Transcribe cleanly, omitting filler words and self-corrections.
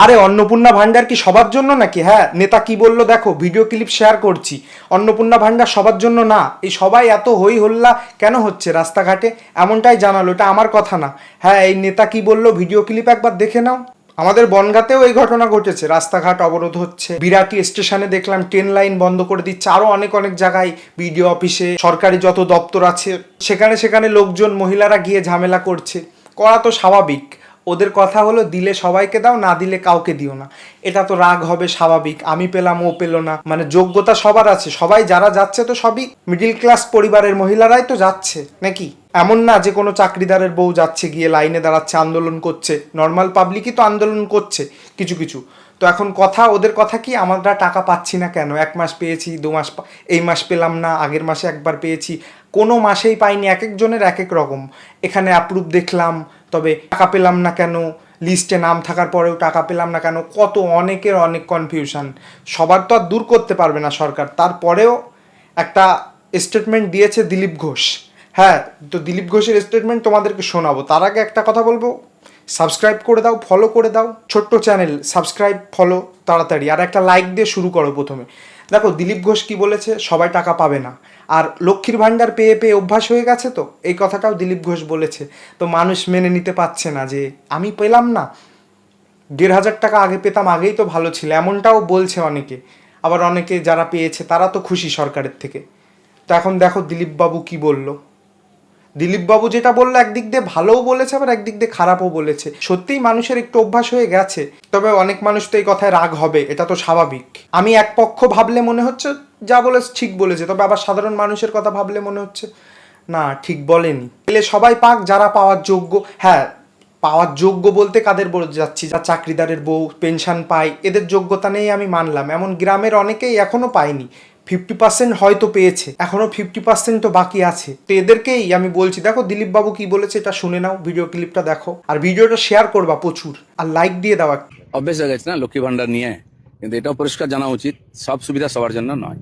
আরে অন্নপূর্ণা ভান্ডার কি সবার জন্য নাকি? হ্যাঁ, নেতা কি বললো দেখো, ভিডিও ক্লিপ শেয়ার করছি। অন্নপূর্ণা ভান্ডার সবার জন্য না। এই সবাই এত হই হল্লা কেন হচ্ছে রাস্তাঘাটে, এমনটাই জানালো, এটা আমার কথা না। হ্যাঁ, এই নেতা কি বললো ভিডিও ক্লিপ একবার দেখে নাও। আমাদের বনগাঁতেও এই ঘটনা ঘটেছে, রাস্তাঘাট অবরোধ হচ্ছে, বিরাটি স্টেশনে দেখলাম ট্রেন লাইন বন্ধ করে দিচ্ছে, আরো অনেক অনেক জায়গায় বিডিও অফিসে, সরকারি যত দপ্তর আছে সেখানে সেখানে লোকজন, মহিলারা গিয়ে ঝামেলা করছে। করা তো স্বাভাবিক। ওদের কথা হলো দিলে সবাইকে দাও, না দিলে কাউকে দিও না। এটা তো রাগ হবে স্বাভাবিক, আমি পেলাম ও পেলো না, মানে যোগ্যতা সবার আছে, সবাই যারা যাচ্ছে তো সবই মিডিল ক্লাস পরিবারের মহিলারাই তো যাচ্ছে নাকি? এমন না যে কোনো চাকরিদারের বউ যাচ্ছে গিয়ে লাইনে দাঁড়াচ্ছে, আন্দোলন করছে। নর্মাল পাবলিকই তো আন্দোলন করছে কিছু কিছু। তো এখন কথা, ওদের কথা কি, আমরা টাকা পাচ্ছি না কেন? 1 মাস পেয়েছি, 2 মাস এই মাস পেলাম না, আগের মাসে একবার পেয়েছি, কোনো মাসেই পাইনি। এক একজনের এক এক রকম। এখানে অ্যাপ্রুভ দেখলাম, তবে টাকা পেলাম না কেন, লিস্টে নাম থাকার পরেও টাকা পেলাম না কেন, কত অনেকের অনেক কনফিউশন। সবার তো আর দূর করতে পারবে না সরকার, তারপরেও একটা স্টেটমেন্ট দিয়েছে দিলীপ ঘোষ। হ্যাঁ, তো দিলীপ ঘোষের স্টেটমেন্ট তোমাদেরকে শোনাবো, তার আগে একটা কথা বলবো, সাবস্ক্রাইব করে দাও, ফলো করে দাও, ছোট্ট চ্যানেল, সাবস্ক্রাইব ফলো তাড়াতাড়ি, আর একটা লাইক দিয়ে শুরু করো প্রথমে। দেখো দিলীপ ঘোষ কি বলেছে, সবাই টাকা পাবে না, আর লক্ষ্মীর ভাণ্ডার পেয়ে পেয়ে অভ্যাস হয়ে গেছে, তো এই কথাটাও দিলীপ ঘোষ বলেছে। তো মানুষ মেনে নিতে পারছে না যে আমি পেলাম না, 1,500 টাকা আগে পেতাম, আগেই তো ভালো ছিল, এমনটাও বলছে অনেকে। আবার অনেকে যারা পেয়েছে তারা তো খুশি সরকারের থেকে। তো এখন দেখো দিলীপ বাবু কি বললো। দিলীপ বাবু যেটা বললো একদিক দিয়ে ভালোও বলেছে, আবার একদিক দিয়ে খারাপও বলেছে। সত্যিই মানুষের একটু অভ্যাস হয়ে গেছে, তবে অনেক মানুষ তো এই কথায় রাগ হবে, এটা তো স্বাভাবিক। আমি এক পক্ষ ভাবলে মনে হচ্ছে যা বলেছে ঠিক বলেছে, তবে আবার সাধারণ মানুষের কথা ভাবলে মনে হচ্ছে না, ঠিক বলেনি। এলে সবাই পাক যারা পাওয়ার যোগ্য। হ্যাঁ, পাওয়ার যোগ্য বলতে কাদের বলে যাচ্ছি, যা চাকরিদারের বউ পেনশন পায়, এদের যোগ্যতা নেই আমি মানলাম, এমন গ্রামের অনেকেই এখনো পায়নি। 50% হয়তো পেয়েছে, এখনো 50% তো বাকি আছে। তো এদেরকেই আমি বলছি, দেখো দিলীপ বাবু কি বলেছে, এটা শুনে নাও, ভিডিও ক্লিপটা দেখো, আর ভিডিওটা শেয়ার করবা প্রচুর, আর লাইক দিয়ে দাও। অভ্যেস হয়ে গেছে না লক্ষ্মী ভান্ডার নিয়ে, কিন্তু এটাও পরিষ্কার জানা উচিত সব সুবিধা সবার জন্য নয়।